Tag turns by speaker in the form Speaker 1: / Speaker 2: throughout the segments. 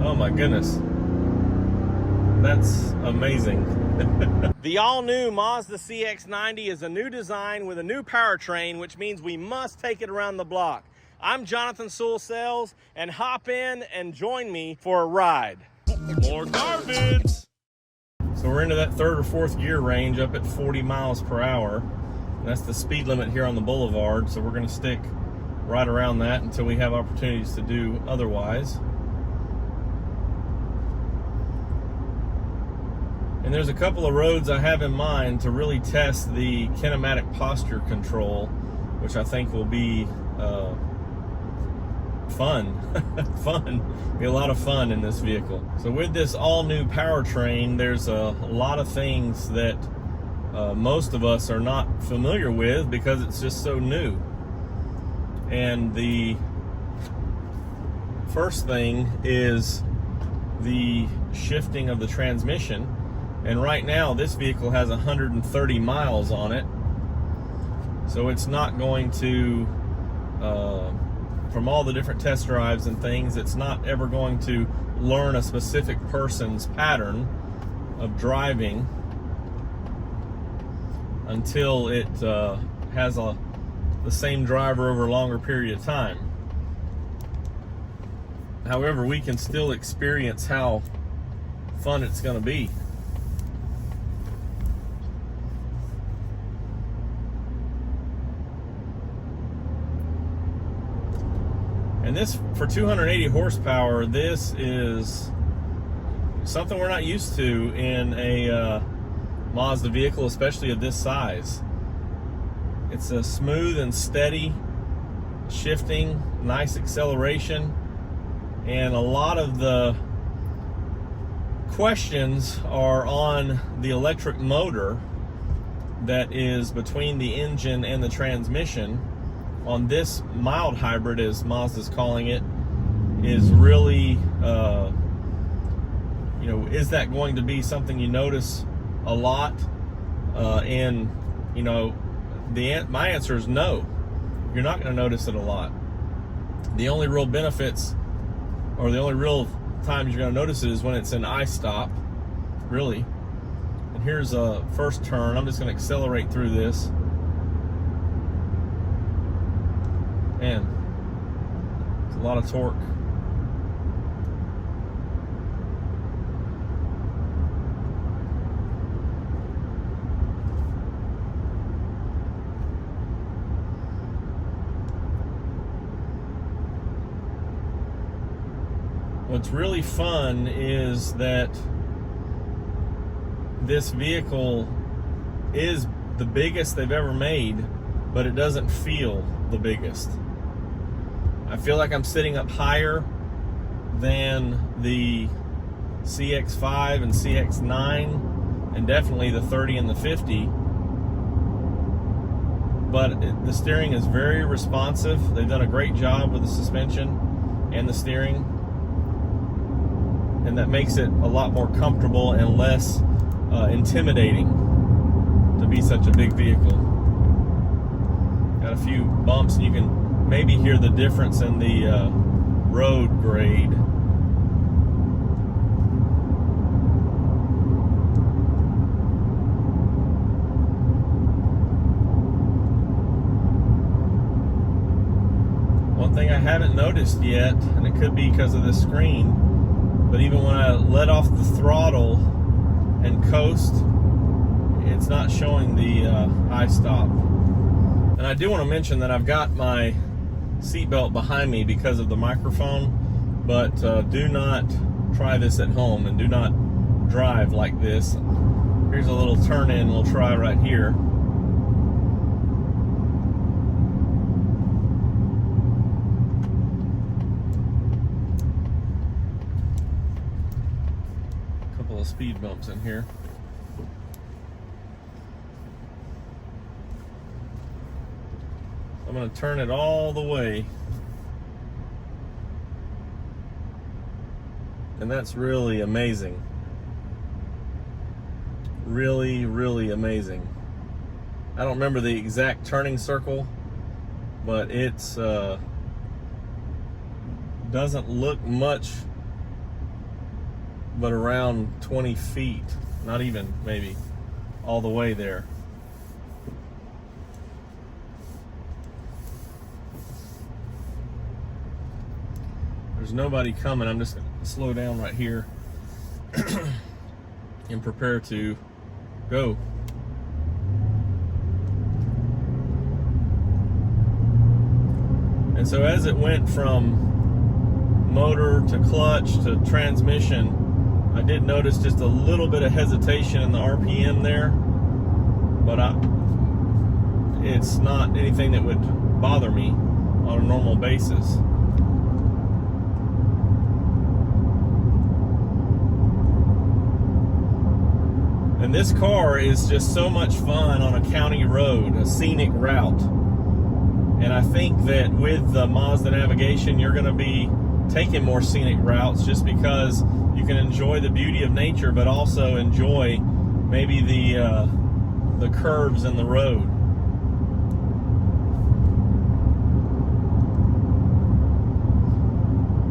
Speaker 1: Oh my goodness. That's amazing. The all-new Mazda CX-90 is a new design with a new powertrain, which means we must take it around the block. I'm Jonathan Sewell Sales, and hop in and join me for a ride. More garbage! So we're into that third or fourth gear range up at 40 miles per hour. And that's the speed limit here on the boulevard, so we're going to stick right around that until we have opportunities to do otherwise. And there's a couple of roads I have in mind to really test the kinematic posture control, which I think will be fun. Be a lot of fun in this vehicle. So with this all-new powertrain, there's a lot of things that most of us are not familiar with because it's just so new. And the first thing is the shifting of the transmission. And right now this vehicle has 130 miles on it, so it's not going to from all the different test drives and things, it's not ever going to learn a specific person's pattern of driving until it has the same driver over a longer period of time. However, we can still experience how fun it's going to be. And this, for 280 horsepower, this is something we're not used to in a Mazda vehicle, especially of this size. It's a smooth and steady shifting, nice acceleration, and a lot of the questions are on the electric motor that is between the engine and the transmission. On this mild hybrid, as Mazda's calling it, is really, is that going to be something you notice a lot? And, my answer is no. You're not going to notice it a lot. The only real benefits, or the only real times you're going to notice it, is when it's in I-stop, really. And here's a first turn. I'm just going to accelerate through this. Man, it's a lot of torque. What's really fun is that this vehicle is the biggest they've ever made, but it doesn't feel the biggest. I feel like I'm sitting up higher than the CX-5 and CX-9, and definitely the 30 and the 50. But the steering is very responsive. They've done a great job with the suspension and the steering, and that makes it a lot more comfortable and less intimidating to be such a big vehicle. Got a few bumps, and you can maybe hear the difference in the road grade. One thing I haven't noticed yet, and it could be because of the screen, but even when I let off the throttle and coast, it's not showing the I-stop. And I do want to mention that I've got my seatbelt behind me because of the microphone, but do not try this at home, and do not drive like this. Here's a little turn in we'll try right here. A couple of speed bumps in here. I'm going to turn it all the way. And that's really amazing. Really, really amazing. I don't remember the exact turning circle, but it's doesn't look much but around 20 feet, not even maybe all the way there. There's nobody coming. I'm just going to slow down right here and prepare to go. And so as it went from motor to clutch to transmission, I did notice just a little bit of hesitation in the RPM there, but it's not anything that would bother me on a normal basis. And this car is just so much fun on a county road, a scenic route. And I think that with the Mazda navigation, you're going to be taking more scenic routes just because you can enjoy the beauty of nature, but also enjoy maybe the curves in the road.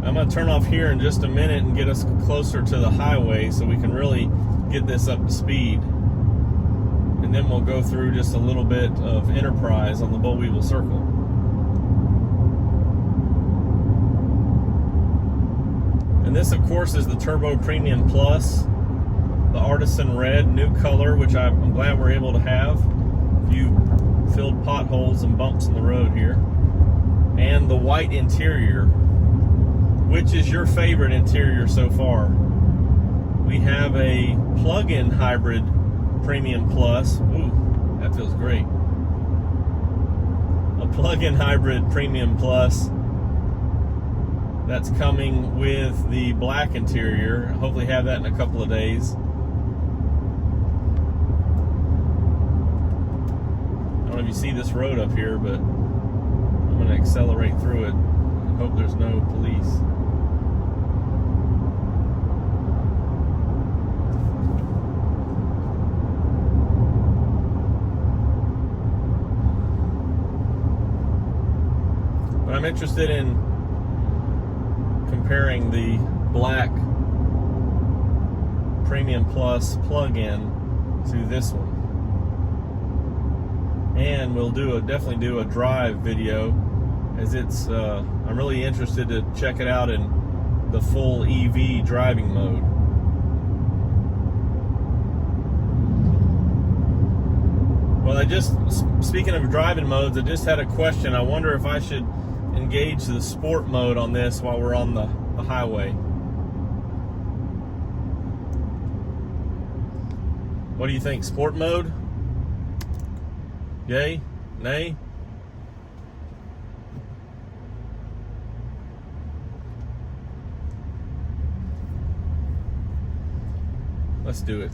Speaker 1: I'm going to turn off here in just a minute and get us closer to the highway so we can really get this up to speed. And then we'll go through just a little bit of Enterprise on the Boll Weevil Circle. And this, of course, is the Turbo Premium Plus, the Artisan Red, new color, which I'm glad we're able to have. A few filled potholes and bumps in the road here. And the white interior. Which is your favorite interior so far? We have a plug-in hybrid Premium Plus. Ooh, that feels great. A plug-in hybrid Premium Plus that's coming with the black interior. Hopefully have that in a couple of days. I don't know if you see this road up here, but I'm going to accelerate through it and hope there's no police. But I'm interested in comparing the black Premium Plus plug-in to this one. And we'll definitely do a drive video, as it's I'm really interested to check it out in the full EV driving mode. Well, speaking of driving modes, I just had a question. I wonder if I should engage the sport mode on this while we're on the highway. What do you think? Sport mode? Yay? Nay? Let's do it.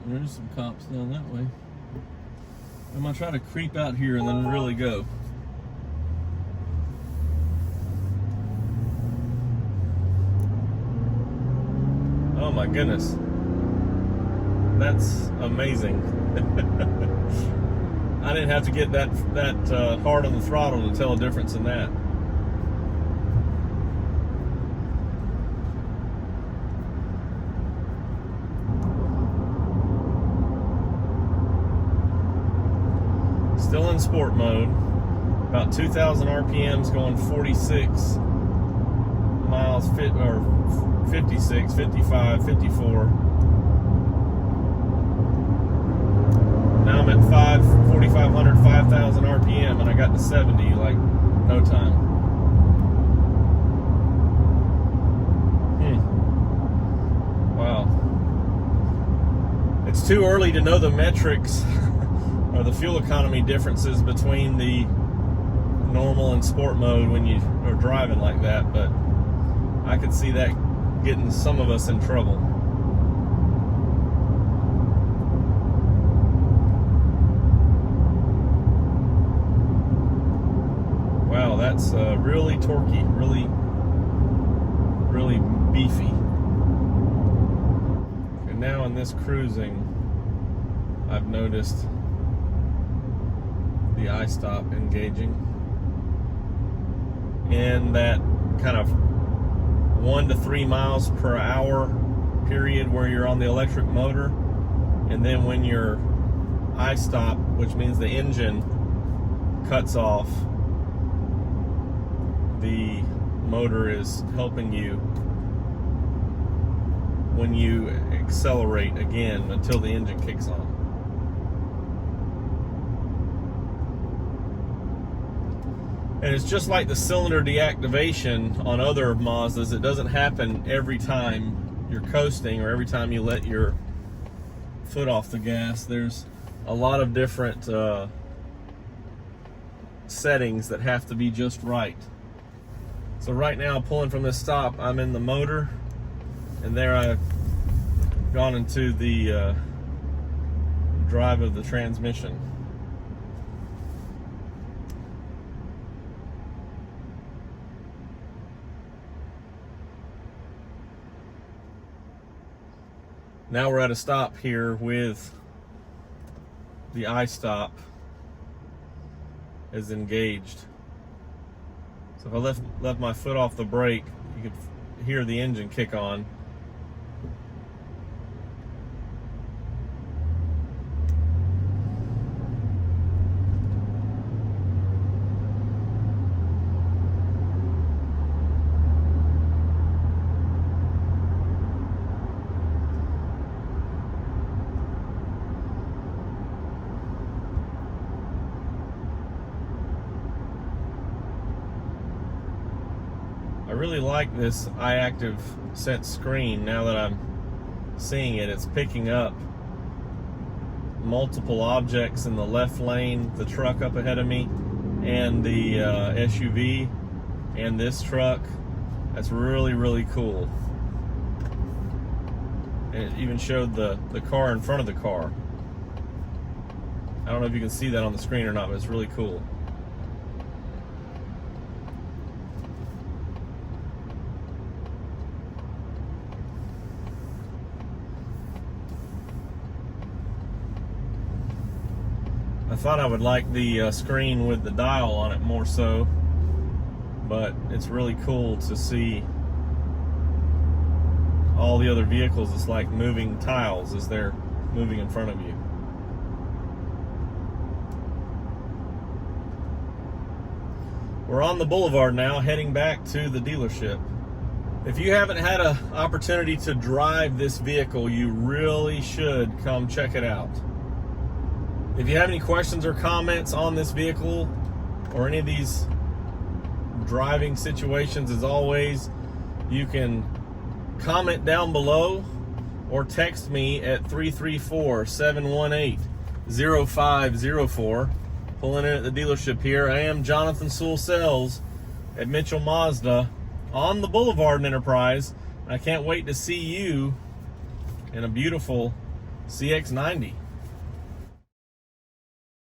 Speaker 1: There's some cops down that way. I'm going to try to creep out here and then really go. Oh my goodness. That's amazing. I didn't have to get that hard on the throttle to tell a difference in that. Still in sport mode, about 2,000 RPMs, going 46 miles, or 56, 55, 54. Now I'm at 4,500, 5,000 RPM, and I got to 70 like no time. Wow. It's too early to know the metrics or the fuel economy differences between the normal and sport mode when you are driving like that, but I could see that getting some of us in trouble. Wow, that's really torquey, really beefy. And now in this cruising, I've noticed the I-stop engaging in that kind of 1 to 3 miles per hour period where you're on the electric motor, and then when your I-stop, which means the engine cuts off, the motor is helping you when you accelerate again until the engine kicks on. And it's just like the cylinder deactivation on other Mazdas. It doesn't happen every time you're coasting or every time you let your foot off the gas. There's a lot of different settings that have to be just right. So right now, pulling from this stop, I'm in the motor, and there I've gone into the drive of the transmission. Now we're at a stop here with the I-stop is engaged. So if I left my foot off the brake, you could hear the engine kick on. I really like this iActive Sense screen. Now that I'm seeing it, it's picking up multiple objects in the left lane, the truck up ahead of me, and the SUV, and this truck. That's really, really cool. And it even showed the car in front of the car. I don't know if you can see that on the screen or not, but it's really cool. I thought I would like the screen with the dial on it more so, but it's really cool to see all the other vehicles. It's like moving tiles as they're moving in front of you. We're on the boulevard now, heading back to the dealership. If you haven't had an opportunity to drive this vehicle, you really should come check it out. If you have any questions or comments on this vehicle or any of these driving situations, as always, you can comment down below or text me at 334-718-0504. Pulling in at the dealership here. I am Jonathan Sewell at Mitchell Mazda on the Boulevard in Enterprise. I can't wait to see you in a beautiful CX-90.